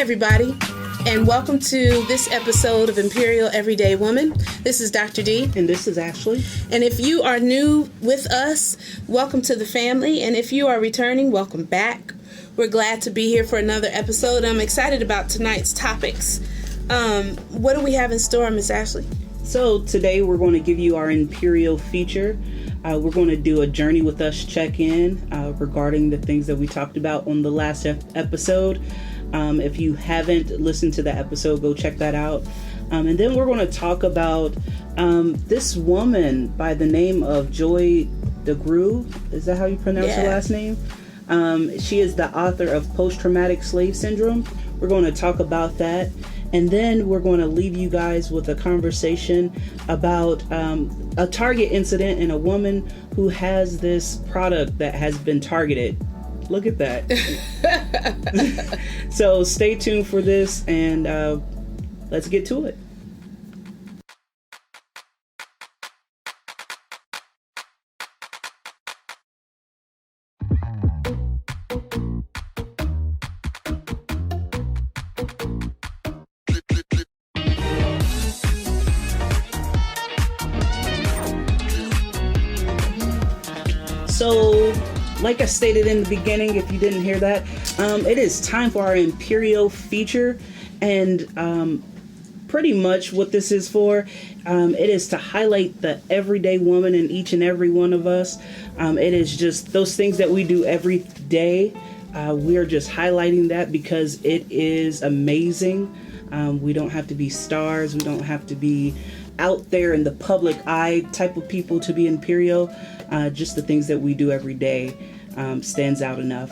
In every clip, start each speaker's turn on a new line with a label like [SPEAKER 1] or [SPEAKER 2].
[SPEAKER 1] everybody, and welcome to this episode of EmpyREAL Everyday Woman. This is Dr. D.
[SPEAKER 2] And this is Ashley.
[SPEAKER 1] And if you are new with us, welcome to the family. And if you are returning, welcome back. We're glad to be here for another episode. I'm excited about tonight's topics. What do we have in store, Miss Ashley?
[SPEAKER 2] So today we're going to give you our EmpyREAL feature. We're going to do a Journey with Us check-in regarding the things that we talked about on the last episode. If you haven't listened to that episode, go check that out. And then we're going to talk about this woman by the name of joydegruy. Is that how you pronounce her last name? She is the author of Post-Traumatic Slave Syndrome. We're going to talk about that. And then we're going to leave you guys with a conversation about a Target incident and a woman who has this product that has been targeted. Look at that. So stay tuned for this and let's get to it. So, like I stated in the beginning, if you didn't hear that, it is time for our EmpyREAL feature. And pretty much what this is for, it is to highlight the everyday woman in each and every one of us. It is just those things that we do every day. We are just highlighting that because it is amazing. We don't have to be stars. We don't have to be out there in the public eye type of people to be EmpyREAL. Just the things that we do every day stands out enough.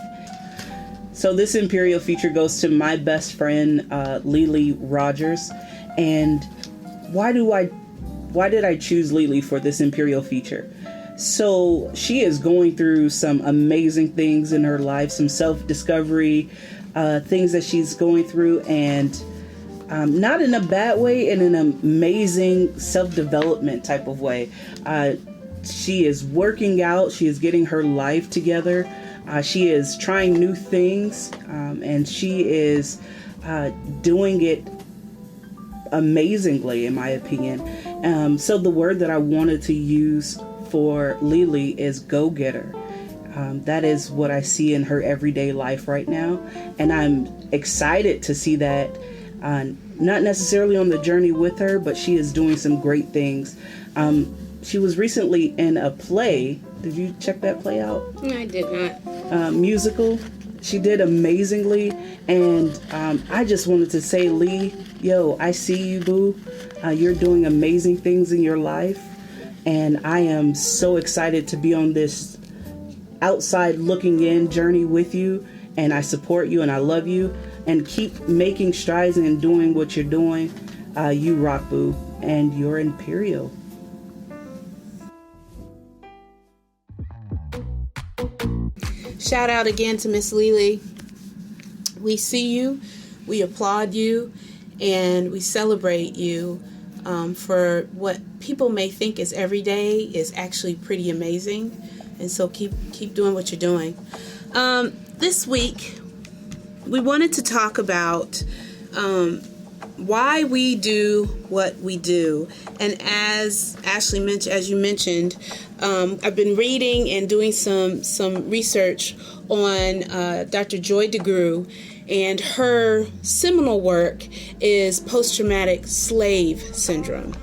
[SPEAKER 2] So this EmpyREAL feature goes to my best friend, Lily Rogers. And why did I choose Lily for this EmpyREAL feature? So she is going through some amazing things in her life, some self-discovery, things that she's going through, and not in a bad way, in an amazing self-development type of way. She is working out. She is getting her life together. She is trying new things, and she is doing it amazingly, in my opinion. So the word that I wanted to use for Lily is go-getter. That is what I see in her everyday life right now, and I'm excited to see that. Not necessarily on the journey with her, but she is doing some great things. She was recently in a play. Did you check that play out?
[SPEAKER 1] I did not.
[SPEAKER 2] Musical. She did amazingly. And I just wanted to say, Lee, I see you, boo. You're doing amazing things in your life. And I am so excited to be on this outside looking in journey with you. And I support you and I love you. And keep making strides and doing what you're doing. You rock, boo. And you're EmpyREAL.
[SPEAKER 1] Shout out again to Miss Lily. We see you, we applaud you, and we celebrate you for what people may think is everyday is actually pretty amazing. And so keep doing what you're doing. This week, we wanted to talk about why we do what we do. And as Ashley mentioned, as you mentioned, I've been reading and doing some research on Dr. joydegruy, and her seminal work is post-traumatic slave syndrome.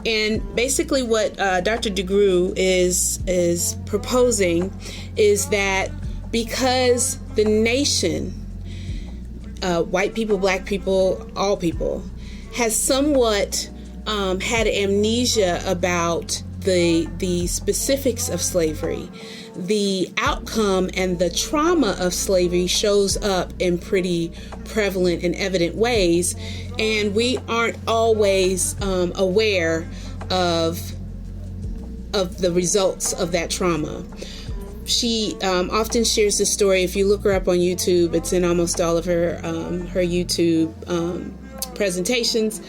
[SPEAKER 1] And basically what Dr. deGruy is proposing is that because the nation, white people, black people, all people, has somewhat had amnesia about the specifics of slavery, the outcome and the trauma of slavery shows up in pretty prevalent and evident ways, and we aren't always aware of the results of that trauma. She often shares this story. If you look her up on YouTube, it's in almost all of her YouTube presentations.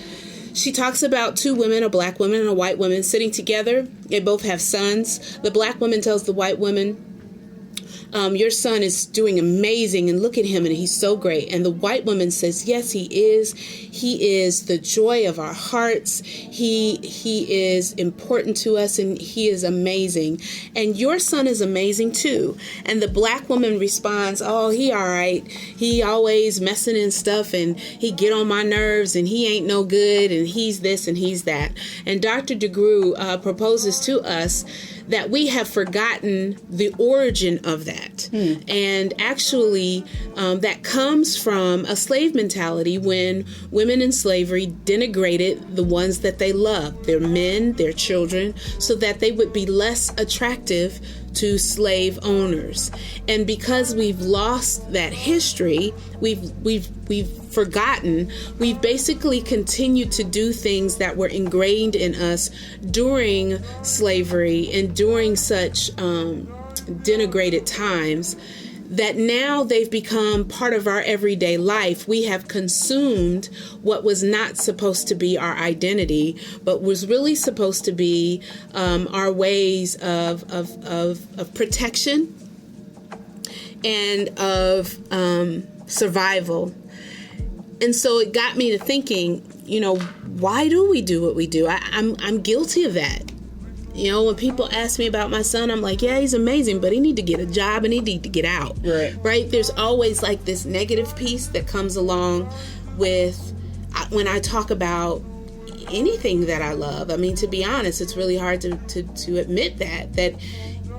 [SPEAKER 1] She talks about two women, a black woman and a white woman, sitting together. They both have sons. The black woman tells the white woman, your son is doing amazing, and look at him, and he's so great. And the white woman says, yes, he is the joy of our hearts. He is important to us, and he is amazing, and your son is amazing too. And the black woman responds, oh, he all right, he always messing in stuff, and he get on my nerves, and he ain't no good, and he's this and he's that. And Dr. DeGruy proposes to us that we have forgotten the origin of that. And actually, that comes from a slave mentality when women in slavery denigrated the ones that they loved, their men, their children, so that they would be less attractive to slave owners. And because we've lost that history, we've forgotten, we've basically continued to do things that were ingrained in us during slavery and during such denigrated times, that now they've become part of our everyday life. We have consumed what was not supposed to be our identity, but was really supposed to be our ways of protection and of survival. And so it got me to thinking, why do we do what we do? I'm guilty of that. When people ask me about my son, I'm like, yeah, he's amazing, but he need to get a job and he need to get out. Right? There's always like this negative piece that comes along with when I talk about anything that I love. I mean, to be honest, it's really hard to admit that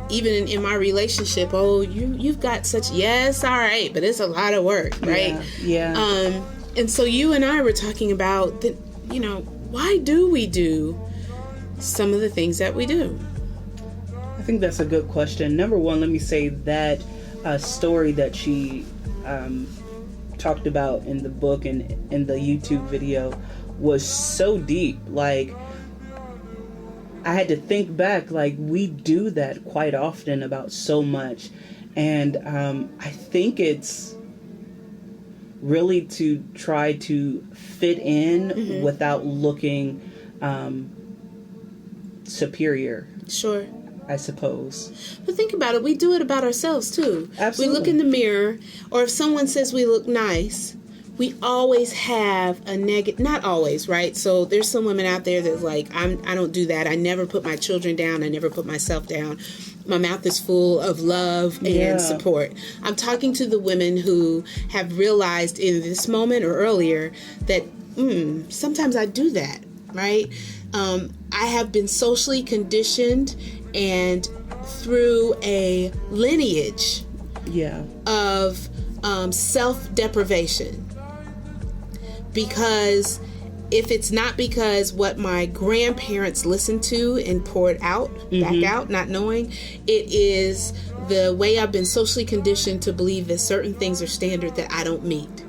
[SPEAKER 1] even in my relationship, you've got such, yes, all right, but it's a lot of work, right?
[SPEAKER 2] Yeah.
[SPEAKER 1] And so you and I were talking about that, why do we do some of the things that we do?
[SPEAKER 2] I think that's a good question. Number one, let me say that story that she talked about in the book and in the YouTube video was so deep. Like, I had to think back, like, we do that quite often about so much. And I think it's really to try to fit in without looking superior.
[SPEAKER 1] Sure.
[SPEAKER 2] I suppose.
[SPEAKER 1] But think about it. We do it about ourselves too.
[SPEAKER 2] Absolutely.
[SPEAKER 1] We look in the mirror, or if someone says we look nice, we always have a negative, not always, right? So there's some women out there that's like, I don't do that. I never put my children down. I never put myself down. My mouth is full of love and support. I'm talking to the women who have realized in this moment or earlier that sometimes I do that, right? I have been socially conditioned and through a lineage of self-deprivation. Because if it's not because what my grandparents listened to and poured out, back out, not knowing, it is the way I've been socially conditioned to believe that certain things are standard that I don't meet.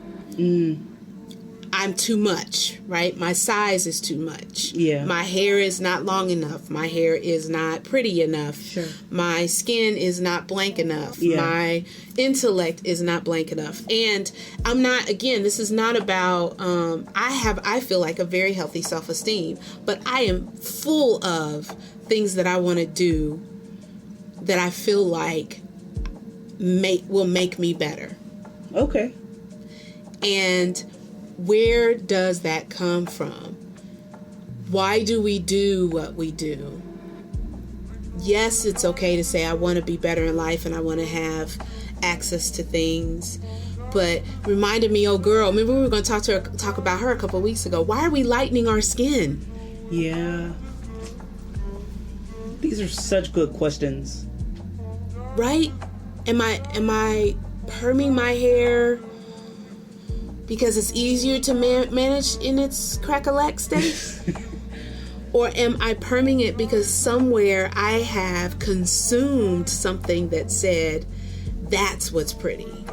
[SPEAKER 1] I'm too much, right? My size is too much. My hair is not long enough. My hair is not pretty enough. My skin is not blank enough. My intellect is not blank enough. And I'm not, again, this is not about, I feel like a very healthy self-esteem, but I am full of things that I want to do that I feel like will make me better.
[SPEAKER 2] Okay.
[SPEAKER 1] And where does that come from? Why do we do what we do? Yes, it's okay to say I want to be better in life and I want to have access to things. But reminded me, oh girl, remember we were going to talk about her a couple of weeks ago. Why are we lightening our skin?
[SPEAKER 2] Yeah. These are such good questions.
[SPEAKER 1] Right? Am I perming my hair because it's easier to manage in its crack-a-lack state? Or am I perming it because somewhere I have consumed something that said, that's what's pretty?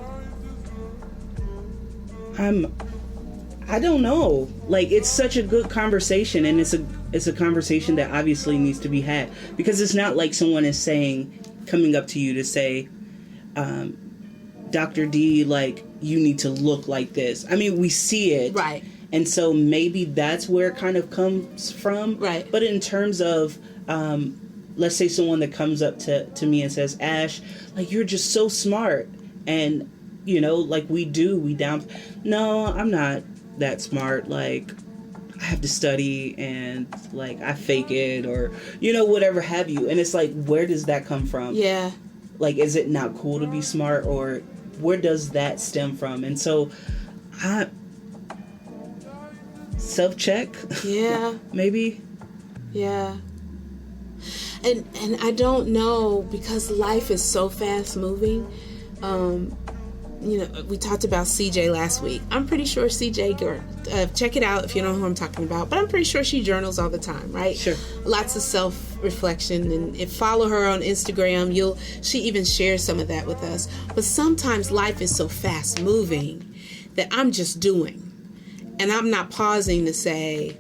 [SPEAKER 1] I don't know. Like, it's such a good conversation, and it's a conversation that obviously needs to be had, because it's not like someone is coming up to you to say, Dr. D, like, you need to look like this. I mean, we see it. Right.
[SPEAKER 2] And so maybe that's where it kind of comes from.
[SPEAKER 1] Right.
[SPEAKER 2] But in terms of let's say someone that comes up to me and says, Ash, like, you're just so smart. And, you know, like no, I'm not that smart. Like, I have to study and, like, I fake it or, you know, whatever have you. And it's like, where does that come from?
[SPEAKER 1] Yeah.
[SPEAKER 2] Like, is it not cool to be smart, or where does that stem from? And so self-check.
[SPEAKER 1] Yeah.
[SPEAKER 2] Maybe.
[SPEAKER 1] Yeah. And I don't know, because life is so fast moving. You know, we talked about CJ last week. I'm pretty sure CJ, check it out if you know who I'm talking about, but I'm pretty sure she journals all the time, right?
[SPEAKER 2] Sure.
[SPEAKER 1] Lots of self-reflection, and if follow her on Instagram, she even shares some of that with us. But sometimes life is so fast moving that I'm just doing. And I'm not pausing to say,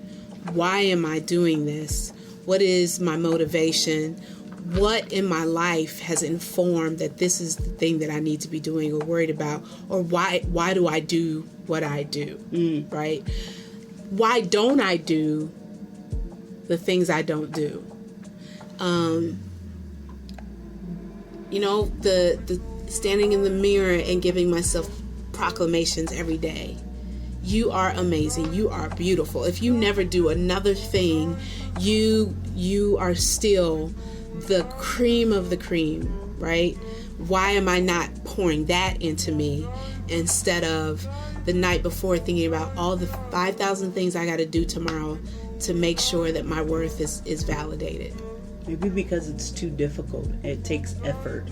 [SPEAKER 1] why am I doing this? What is my motivation? What in my life has informed that this is the thing that I need to be doing or worried about? Or why do I do what I do? Right? Why don't I do the things I don't do? You know, the standing in the mirror and giving myself proclamations every day. You are amazing. You are beautiful. If you never do another thing, you are still the cream of the cream, right? Why am I not pouring that into me instead of the night before thinking about all the 5,000 things I got to do tomorrow to make sure that my worth is validated?
[SPEAKER 2] Maybe because it's too difficult. It takes effort.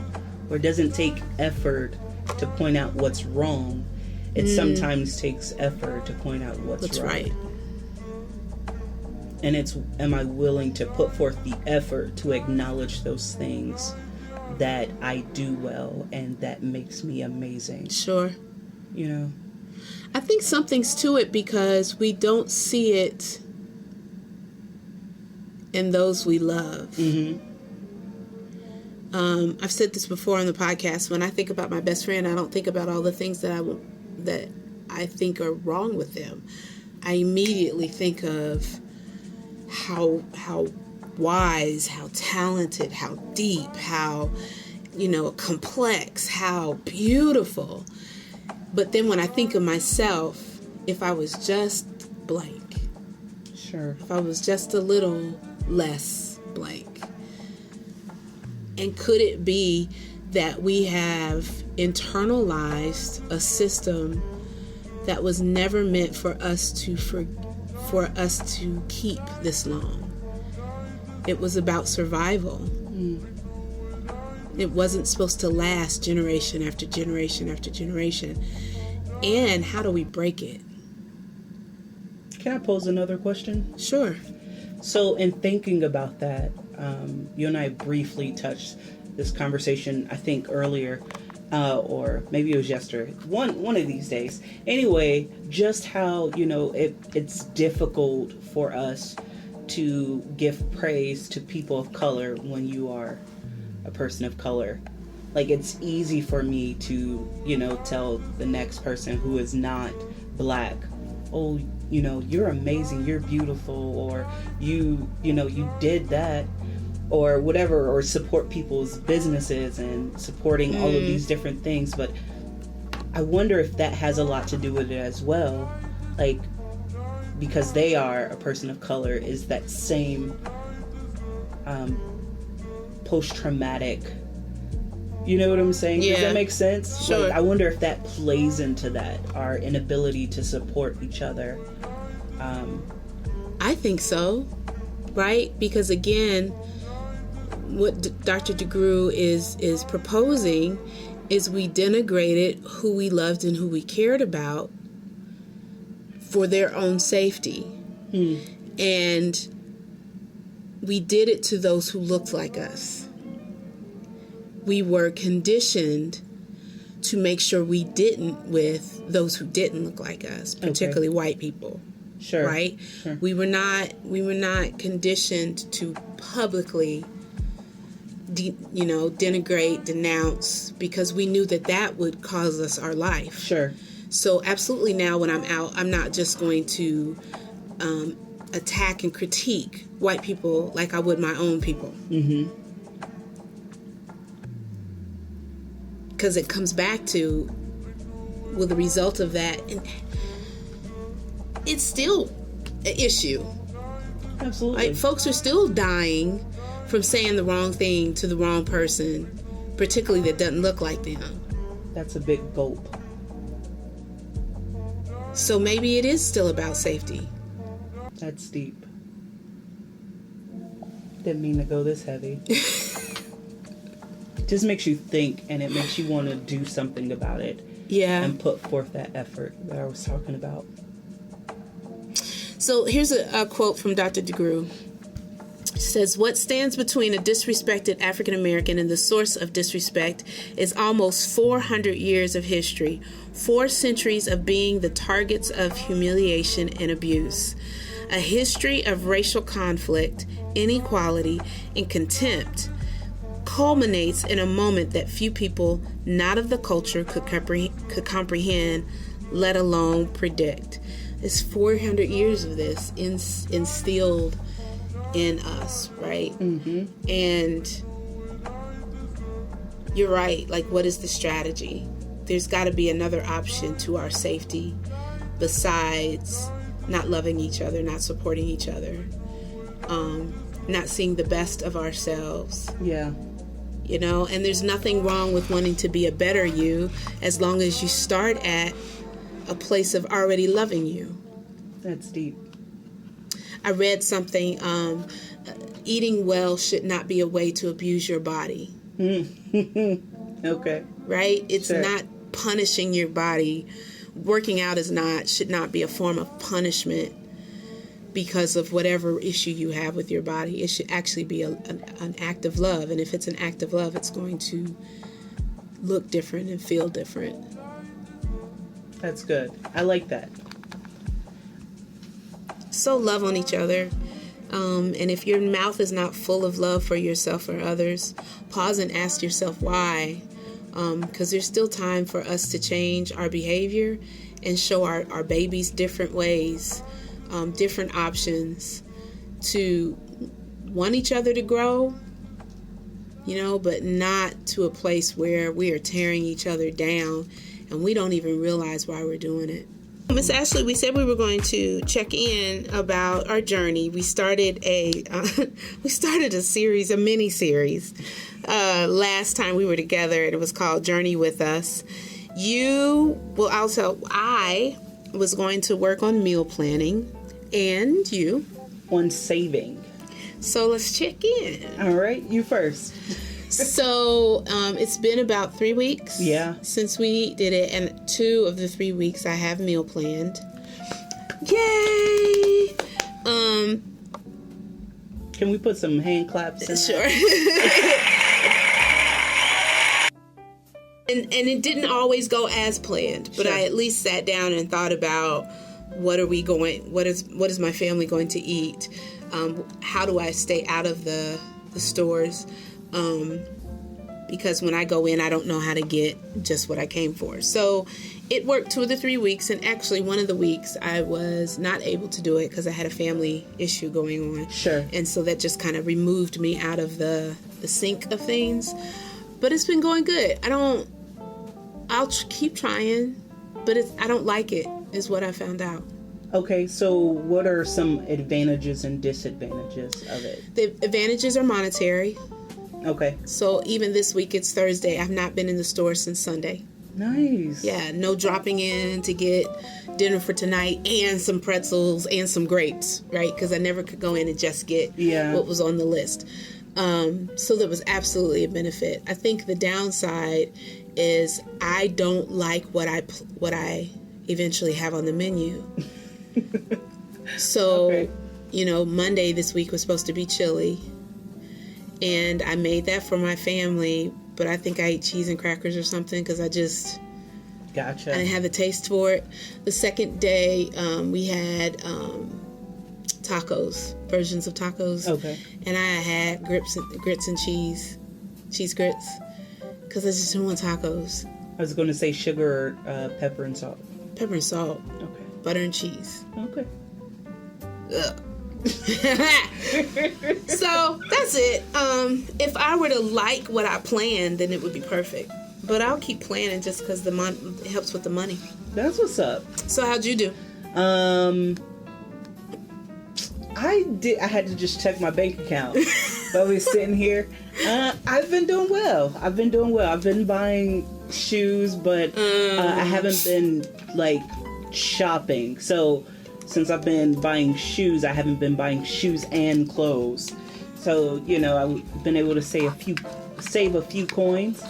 [SPEAKER 2] Or it doesn't take effort to point out what's wrong. It sometimes takes effort to point out what's right. And it's, am I willing to put forth the effort to acknowledge those things that I do well and that makes me amazing?
[SPEAKER 1] Sure.
[SPEAKER 2] You know?
[SPEAKER 1] I think something's to it because we don't see it in those we love. Mm-hmm. I've said this before on the podcast. When I think about my best friend, I don't think about all the things that I think are wrong with them. I immediately think of how wise, how talented, how deep, how, you know, complex, how beautiful. But then when I think of myself, if I was just blank.
[SPEAKER 2] Sure.
[SPEAKER 1] If I was just a little less blank. And could it be that we have internalized a system that was never meant for us to keep this long? It was about survival. It wasn't supposed to last generation after generation after generation. And how do we break it?
[SPEAKER 2] Can I pose another question?
[SPEAKER 1] Sure.
[SPEAKER 2] So in thinking about that, you and I briefly touched this conversation, I think earlier, or maybe it was yesterday, one of these days. Anyway, just how, you know, it's difficult for us to give praise to people of color when you are a person of color. Like, it's easy for me to, you know, tell the next person who is not black, oh, you know, you're amazing, you're beautiful, or you know, you did that, or whatever, or support people's businesses and supporting all of these different things. But I wonder if that has a lot to do with it as well. Like, because they are a person of color, is that same post-traumatic, you know what I'm saying?
[SPEAKER 1] Yeah.
[SPEAKER 2] Does that make sense?
[SPEAKER 1] Sure.
[SPEAKER 2] Like, I wonder if that plays into that, our inability to support each other.
[SPEAKER 1] I think so, right? Because again, what Dr. DeGruy is proposing is we denigrated who we loved and who we cared about for their own safety. And we did it to those who looked like us. We were conditioned to make sure we didn't with those who didn't look like us, particularly white people.
[SPEAKER 2] Sure.
[SPEAKER 1] Right?
[SPEAKER 2] Sure.
[SPEAKER 1] We were not conditioned to publicly denigrate, denounce, because we knew that would cause us our life.
[SPEAKER 2] Sure.
[SPEAKER 1] So absolutely now when I'm out, I'm not just going to attack and critique white people like I would my own people.
[SPEAKER 2] Mm-hmm.
[SPEAKER 1] Because it comes back to, well, the result of that, and it's still an issue.
[SPEAKER 2] Absolutely.
[SPEAKER 1] Like, folks are still dying from saying the wrong thing to the wrong person, particularly that doesn't look like them.
[SPEAKER 2] That's a big gulp.
[SPEAKER 1] So maybe it is still about safety.
[SPEAKER 2] That's deep. Didn't mean to go this heavy. Just makes you think, and it makes you want to do something about it.
[SPEAKER 1] Yeah.
[SPEAKER 2] And put forth that effort that I was talking about.
[SPEAKER 1] So here's a quote from Dr. DeGruy. It says, "What stands between a disrespected African American and the source of disrespect is almost 400 years of history, 4 centuries of being the targets of humiliation and abuse, a history of racial conflict, inequality, and contempt culminates in a moment that few people not of the culture could comprehend, let alone predict." It's 400 years of this instilled in us, right?
[SPEAKER 2] Mm-hmm.
[SPEAKER 1] And you're right. Like, what is the strategy? There's got to be another option to our safety besides not loving each other, not supporting each other, not seeing the best of ourselves.
[SPEAKER 2] Yeah.
[SPEAKER 1] You know, and there's nothing wrong with wanting to be a better you as long as you start at a place of already loving you.
[SPEAKER 2] That's deep.
[SPEAKER 1] I read something, eating well should not be a way to abuse your body.
[SPEAKER 2] Okay.
[SPEAKER 1] Right? It's
[SPEAKER 2] Sure.
[SPEAKER 1] not punishing your body. Working out should not be a form of punishment because of whatever issue you have with your body. It should actually be an act of love. And if it's an act of love, it's going to look different and feel different.
[SPEAKER 2] That's good. I like that. So
[SPEAKER 1] love on each other. And if your mouth is not full of love for yourself or others, pause and ask yourself why. Because there's still time for us to change our behavior and show our babies different ways, different options to want each other to grow, but not to a place where we are tearing each other down and we don't even realize why we're doing it. Miss Ashley, we said we were going to check in about our journey. We started a mini series last time we were together, and it was called Journey with Us. I was going to work on meal planning, and you
[SPEAKER 2] on saving.
[SPEAKER 1] So let's check in.
[SPEAKER 2] All right, you first.
[SPEAKER 1] So it's been about 3 weeks since we did it, and 2 of the 3 weeks I have meal planned. Yay!
[SPEAKER 2] Can we put some hand claps in
[SPEAKER 1] Sure. and it didn't always go as planned, but I at least sat down and thought about what is my family going to eat? How do I stay out of the stores? Because when I go in, I don't know how to get just what I came for. So it worked 2 of the 3 weeks, and actually one of the weeks I was not able to do it because I had a family issue going on.
[SPEAKER 2] Sure.
[SPEAKER 1] And so that just kind of removed me out of the sync of things. But it's been going good. I'll keep trying, but I don't like it, is what I found out.
[SPEAKER 2] Okay, so what are some advantages and disadvantages of it?
[SPEAKER 1] The advantages are monetary.
[SPEAKER 2] Okay.
[SPEAKER 1] So even this week, it's Thursday. I've not been in the store since Sunday.
[SPEAKER 2] Nice.
[SPEAKER 1] Yeah, no dropping in to get dinner for tonight and some pretzels and some grapes, right? Because I never could go in and just get what was on the list. So that was absolutely a benefit. I think the downside is I don't like what I eventually have on the menu. So, Monday this week was supposed to be chili. And I made that for my family, but I think I ate cheese and crackers or something because I
[SPEAKER 2] Gotcha.
[SPEAKER 1] I didn't have the taste for it. The second day, we had tacos, versions of tacos.
[SPEAKER 2] Okay.
[SPEAKER 1] And I had grits and cheese grits, because I just didn't want tacos.
[SPEAKER 2] I was going to say sugar, pepper and salt.
[SPEAKER 1] Pepper and salt.
[SPEAKER 2] Okay.
[SPEAKER 1] Butter and cheese.
[SPEAKER 2] Okay.
[SPEAKER 1] Ugh. So that's it. If I were to like what I planned, then it would be perfect. But I'll keep planning just because the money helps with the money.
[SPEAKER 2] That's what's up.
[SPEAKER 1] So how'd you do?
[SPEAKER 2] I had to just check my bank account. But we're sitting here. I've been doing well. I've been buying shoes, but I haven't been like shopping. So since I've been buying shoes, I haven't been buying shoes and clothes. So I've been able to save a few coins,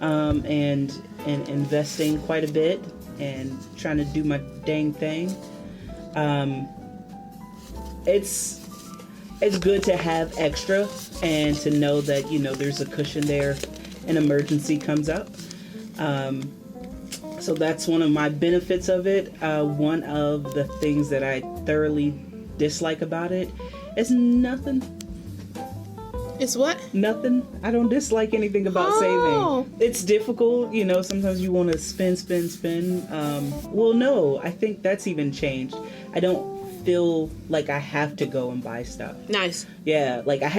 [SPEAKER 2] and investing quite a bit and trying to do my dang thing. It's good to have extra and to know that, there's a cushion there if an emergency comes up. So that's one of my benefits of it. One of the things that I thoroughly dislike about it is nothing.
[SPEAKER 1] It's what?
[SPEAKER 2] Nothing. I don't dislike anything about saving. It's difficult, sometimes you want to spend. Well, no, I think that's even changed. I don't feel like I have to go and buy stuff.
[SPEAKER 1] Nice.
[SPEAKER 2] Yeah, like I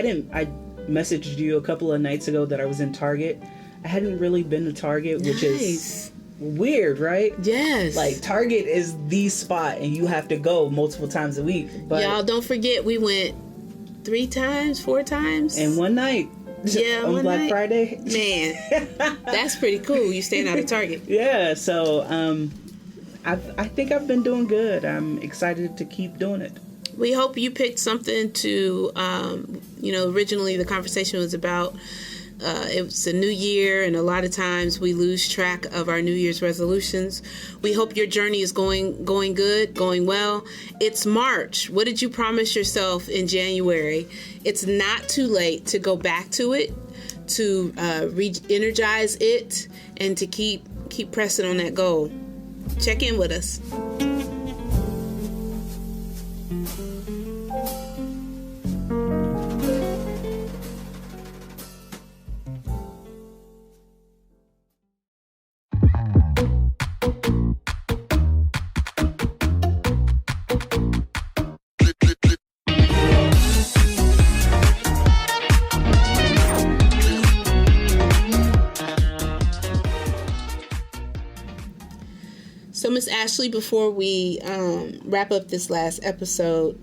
[SPEAKER 2] messaged you a couple of nights ago that I was in Target. I hadn't really been to Target, which is weird, right?
[SPEAKER 1] Yes.
[SPEAKER 2] Like Target is the spot and you have to go multiple times a week. But
[SPEAKER 1] y'all don't forget we went 4 times
[SPEAKER 2] in one night.
[SPEAKER 1] Yeah,
[SPEAKER 2] on Black Friday.
[SPEAKER 1] Man, that's pretty cool. You staying out of Target.
[SPEAKER 2] Yeah, so I think I've been doing good. I'm excited to keep doing it.
[SPEAKER 1] We hope you picked something to, originally the conversation was about, it was a new year, and a lot of times we lose track of our New Year's resolutions. We hope your journey is going good, going well. It's March. What did you promise yourself in January? It's not too late to go back to it, to re-energize it, and to keep pressing on that goal. Check in with us. So, Miss Ashley, before we wrap up this last episode,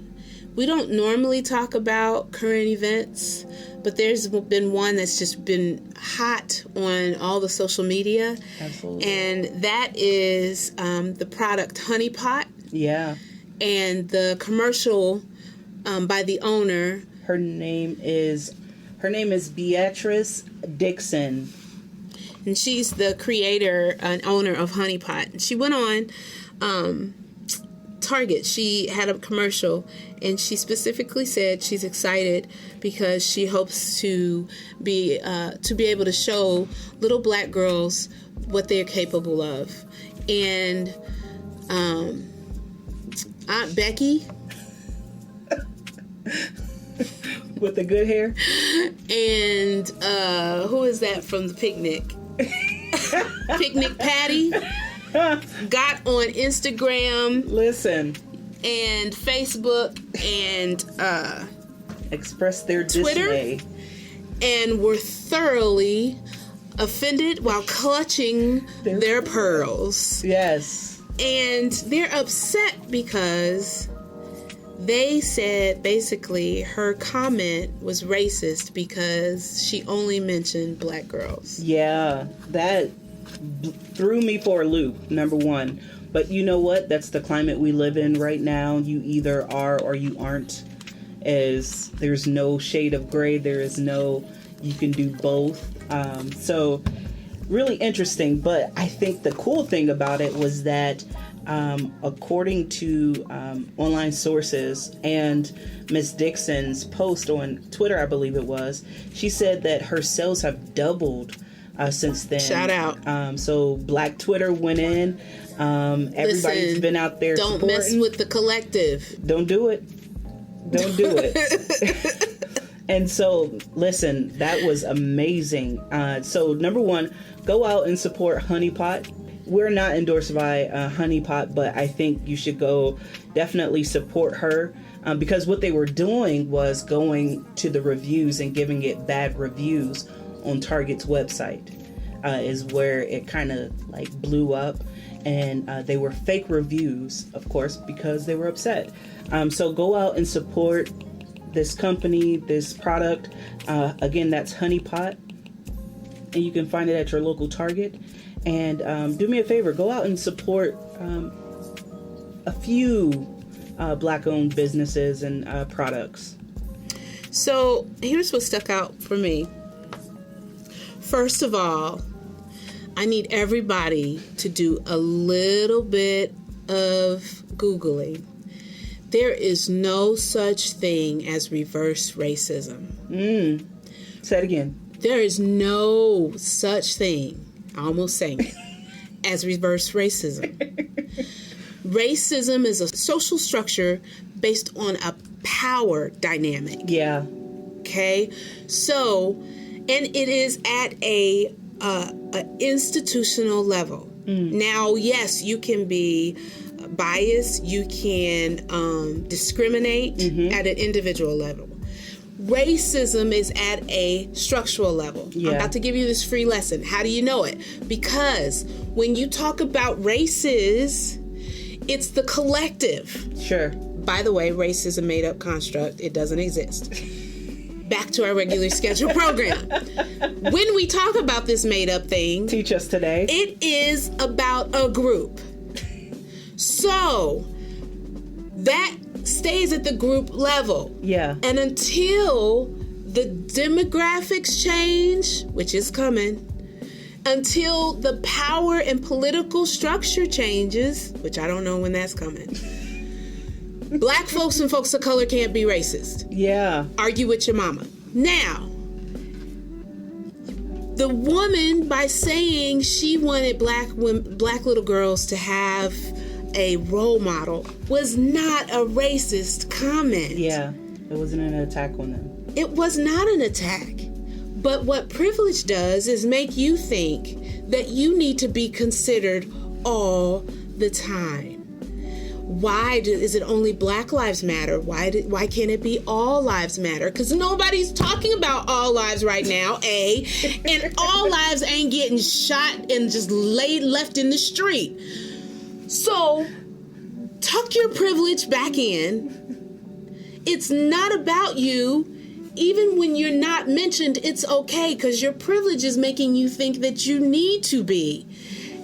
[SPEAKER 1] we don't normally talk about current events, but there's been one that's just been hot on all the social media.
[SPEAKER 2] Absolutely.
[SPEAKER 1] And that is the product Honeypot.
[SPEAKER 2] Yeah.
[SPEAKER 1] And the commercial by the owner.
[SPEAKER 2] Her name is Beadixon.
[SPEAKER 1] And she's the creator and owner of Honeypot. She went on Target. She had a commercial, and she specifically said she's excited because she hopes to be able to show little black girls what they're capable of. And Aunt Becky,
[SPEAKER 2] with the good hair,
[SPEAKER 1] and who is that from the picnic? Picnic Patty got on Instagram, and Facebook, and
[SPEAKER 2] expressed their
[SPEAKER 1] Twitter,
[SPEAKER 2] dismay,
[SPEAKER 1] and were thoroughly offended while clutching their pearls.
[SPEAKER 2] Yes.
[SPEAKER 1] And they're upset because they said basically her comment was racist because she only mentioned black girls. Yeah,
[SPEAKER 2] that threw me for a loop, number one. But you know what? That's the climate we live in right now. You either are or you aren't. There's no shade of gray. There is no, you can do both. So really interesting. But I think the cool thing about it was that according to online sources and Miss Dixon's post on Twitter, I believe it was, she said that her sales have doubled since then.
[SPEAKER 1] Shout out.
[SPEAKER 2] So Black Twitter went in. Everybody's been out there
[SPEAKER 1] don't
[SPEAKER 2] supporting.
[SPEAKER 1] Mess with the collective.
[SPEAKER 2] Don't do it. Don't do it. And so, listen, that was amazing. So number one, go out and support Honeypot. we're not endorsed by Honeypot, but I think you should go definitely support her. Because what they were doing was going to the reviews and giving it bad reviews on Target's website, is where it kind of like blew up. And they were fake reviews, of course, because they were upset. So go out and support this company, this product. Again, that's Honeypot. And you can find it at your local Target. And do me a favor, go out and support a few Black-owned businesses and products.
[SPEAKER 1] So here's what stuck out for me. First of all, I need everybody to do a little bit of Googling. There is no such thing as reverse racism.
[SPEAKER 2] Say it again.
[SPEAKER 1] There is no such thing, I almost sang it, as reverse racism. Racism is a social structure based on a power dynamic.
[SPEAKER 2] Yeah.
[SPEAKER 1] Okay? So, and it is at a institutional level. Now, yes, you can be biased, you can discriminate at an individual level. Racism is at a structural level.
[SPEAKER 2] Yeah.
[SPEAKER 1] I'm about to give you this free lesson. How do you know it? Because when you talk about races, it's the collective.
[SPEAKER 2] Sure.
[SPEAKER 1] By the way, race is a made-up construct. It doesn't exist. Back to our regularly scheduled program. When we talk about this made-up thing...
[SPEAKER 2] Teach us today.
[SPEAKER 1] It is about a group. So, that stays at the group level.
[SPEAKER 2] Yeah.
[SPEAKER 1] And until the demographics change, which is coming... Until the power and political structure changes, which I don't know when that's coming. Black folks and folks of color can't be racist.
[SPEAKER 2] Yeah.
[SPEAKER 1] Argue with your mama. Now, the woman, by saying she wanted black little girls to have a role model, was not a racist comment.
[SPEAKER 2] Yeah. It wasn't an attack on them.
[SPEAKER 1] It was not an attack. But what privilege does is make you think that you need to be considered all the time. Why is it only Black Lives Matter? Why can't it be all lives matter? Because nobody's talking about all lives right now, A. And all lives ain't getting shot and just left in the street. So, tuck your privilege back in. It's not about you. Even when you're not mentioned, it's okay because your privilege is making you think that you need to be.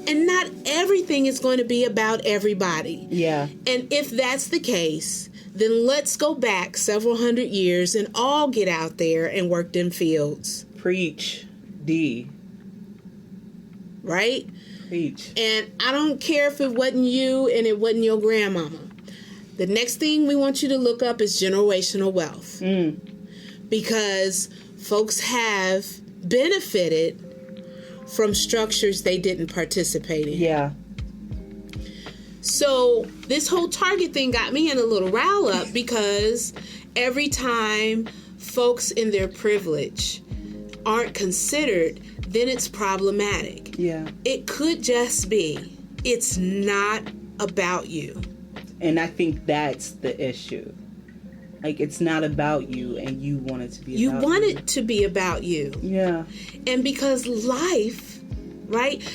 [SPEAKER 1] And not everything is going to be about everybody.
[SPEAKER 2] Yeah.
[SPEAKER 1] And if that's the case, then let's go back several hundred years and all get out there and work them fields.
[SPEAKER 2] Preach, D.
[SPEAKER 1] Right?
[SPEAKER 2] Preach.
[SPEAKER 1] And I don't care if it wasn't you and it wasn't your grandmama. The next thing we want you to look up is generational wealth. Because folks have benefited from structures they didn't participate in.
[SPEAKER 2] Yeah.
[SPEAKER 1] So this whole Target thing got me in a little rile up because every time folks in their privilege aren't considered, then it's problematic.
[SPEAKER 2] Yeah.
[SPEAKER 1] It could just be, it's not about you.
[SPEAKER 2] And I think that's the issue. Like, it's not about you, and you want it to be about you.
[SPEAKER 1] You want it to be about you.
[SPEAKER 2] Yeah.
[SPEAKER 1] And because life, right?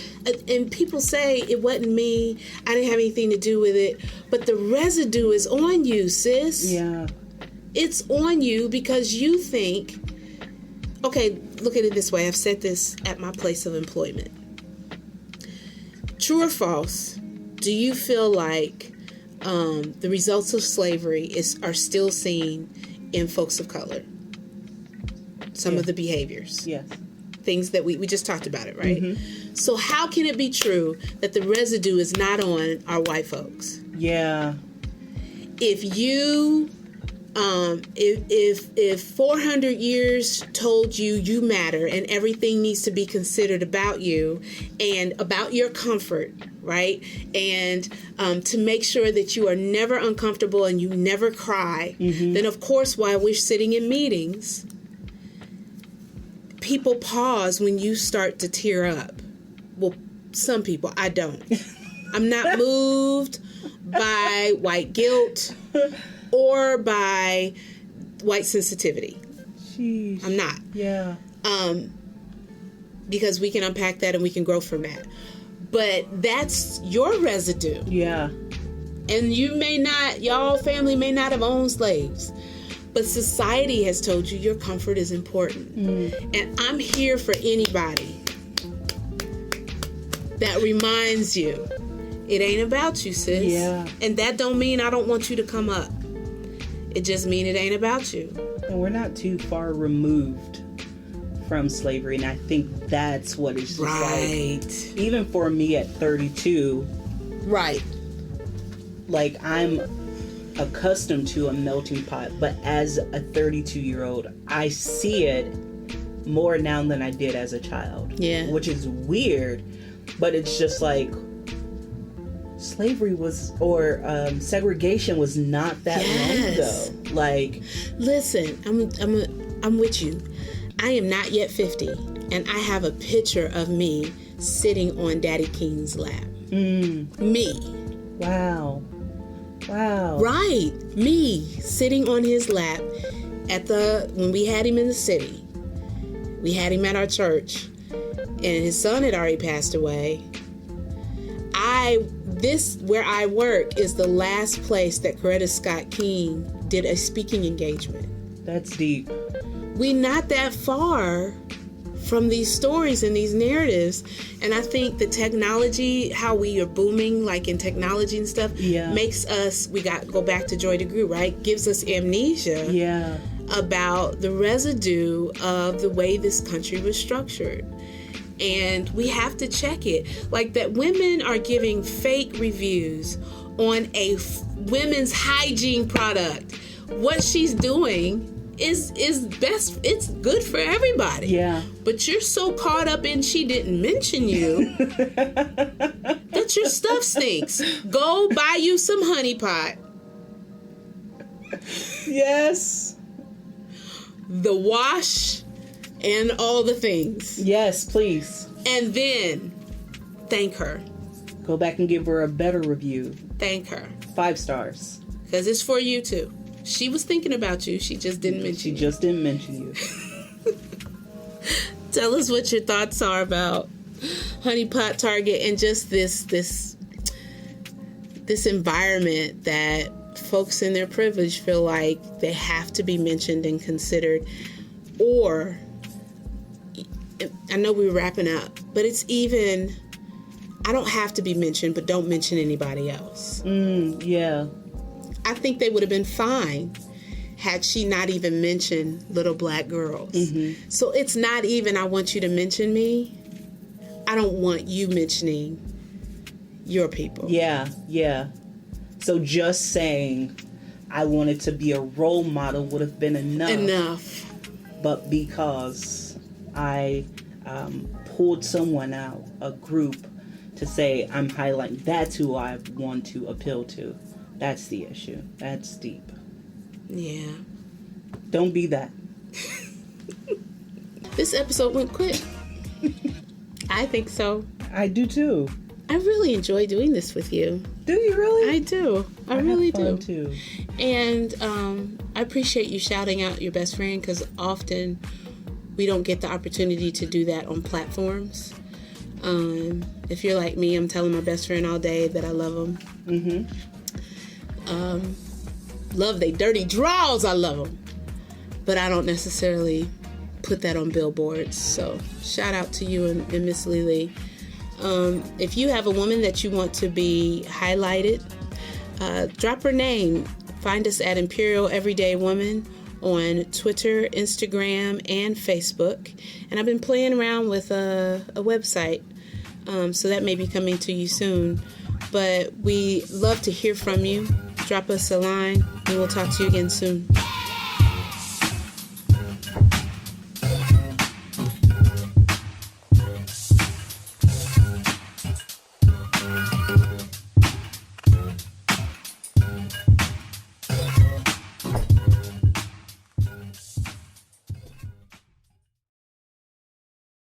[SPEAKER 1] And people say, it wasn't me, I didn't have anything to do with it. But the residue is on you, sis.
[SPEAKER 2] Yeah.
[SPEAKER 1] It's on you because you think, okay, look at it this way. I've said this at my place of employment. True or false, do you feel like the results of slavery are still seen in folks of color? Some of the behaviors.
[SPEAKER 2] Yes.
[SPEAKER 1] Things that we just talked about it, right? So how can it be true that the residue is not on our white folks?
[SPEAKER 2] Yeah.
[SPEAKER 1] If you, if 400 years told you matter and everything needs to be considered about you and about your comfort, right? And to make sure that you are never uncomfortable and you never cry, then of course while we're sitting in meetings, people pause when you start to tear up. Well, some people. I don't. I'm not moved by white guilt or by white sensitivity.
[SPEAKER 2] Jeez.
[SPEAKER 1] I'm not.
[SPEAKER 2] Yeah.
[SPEAKER 1] Because we can unpack that and we can grow from that. But that's your residue.
[SPEAKER 2] Yeah.
[SPEAKER 1] And y'all family may not have owned slaves. But society has told you your comfort is important. And I'm here for anybody that reminds you it ain't about you, sis.
[SPEAKER 2] Yeah.
[SPEAKER 1] And that don't mean I don't want you to come up. It just mean it ain't about you.
[SPEAKER 2] And we're not too far removed from slavery, and I think that's what it's just like. Even for me at 32,
[SPEAKER 1] right?
[SPEAKER 2] Like, I'm accustomed to a melting pot, but as a 32-year-old, I see it more now than I did as a child.
[SPEAKER 1] Yeah,
[SPEAKER 2] which is weird, but it's just like slavery was, or segregation was not that long ago. Like, listen,
[SPEAKER 1] I'm with you. I am not yet 50, and I have a picture of me sitting on Daddy King's lap. Me.
[SPEAKER 2] Wow.
[SPEAKER 1] Right. Me sitting on his lap when we had him in the city. We had him at our church, and his son had already passed away. Where I work is the last place that Coretta Scott King did a speaking engagement.
[SPEAKER 2] That's deep.
[SPEAKER 1] We not that far from these stories and these narratives. And I think the technology, how we are booming, like in technology and stuff, makes us, go back to joydegruy, right? Gives us amnesia about the residue of the way this country was structured. And we have to check it. Like that women are giving fake reviews on a women's hygiene product. What she's doing is best. It's good for everybody.
[SPEAKER 2] Yeah.
[SPEAKER 1] But you're so caught up in she didn't mention you that your stuff stinks. Go buy you some honeypot.
[SPEAKER 2] Yes.
[SPEAKER 1] The wash and all the things.
[SPEAKER 2] Yes, please.
[SPEAKER 1] And then thank her.
[SPEAKER 2] Go back and give her a better review.
[SPEAKER 1] Thank her.
[SPEAKER 2] 5 stars.
[SPEAKER 1] Because it's for you too. She was thinking about you. She just didn't mention you. Tell us what your thoughts are about Honeypot Target and just this environment that folks in their privilege feel like they have to be mentioned and considered. Or, I know we're wrapping up, but it's even, I don't have to be mentioned, but don't mention anybody else.
[SPEAKER 2] Yeah.
[SPEAKER 1] I think they would have been fine had she not even mentioned little black girls. Mm-hmm. So it's not even, I want you to mention me. I don't want you mentioning your people. Yeah. So just saying I wanted to be a role model would have been enough. But because I pulled someone out, a group, to say I'm highlighting, that's who I want to appeal to. That's the issue. That's deep. Yeah. Don't be that. This episode went quick. I think so.
[SPEAKER 2] I do too.
[SPEAKER 1] I really enjoy doing this with you.
[SPEAKER 2] Do you really?
[SPEAKER 1] I do. I really do.
[SPEAKER 2] Have fun too.
[SPEAKER 1] And I appreciate you shouting out your best friend, because often we don't get the opportunity to do that on platforms. If you're like me, I'm telling my best friend all day that I love them. Mm-hmm. Love they dirty draws. I love them, but I don't necessarily put that on billboards. So shout out to you and Miss Lily. If you have a woman that you want to be highlighted, drop her name. Find us at EmpyREAL Everyday Woman on Twitter, Instagram, and Facebook. And I've been playing around with a website, so that may be coming to you soon. But we love to hear from you. Drop us a line, and we'll talk to you again soon.